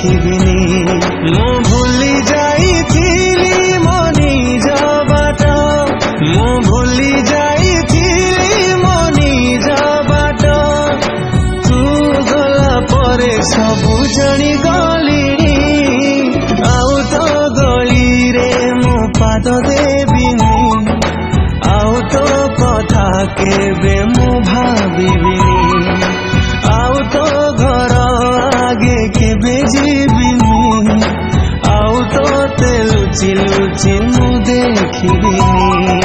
ଦେଖିବିନି ମୁଁ ଭୁଲି ଯାଇଥିଲି ମୋ ନିଜ ବାଟ ମୁଁ ଭୁଲି ଯାଇଥିଲି ମୋ ନିଜ ବାଟ ତୁ ଗଲା ପରେ ସବୁ ଜାଣିଗଲିଣି ଆଉ ତ ଗଳିରେ ମୁଁ ପାଦ ଦେବିନି ଆଉ ତ କଥା କେବେ ମୁଁ ଭାବିବିନି ଆଉ ତ ଘର ଆगे କେବେ ଯିବିନି ଆଉ ତୋତେ ଲୁଚି ଲୁଚି ମୁଁ ଦେଖିବିନି।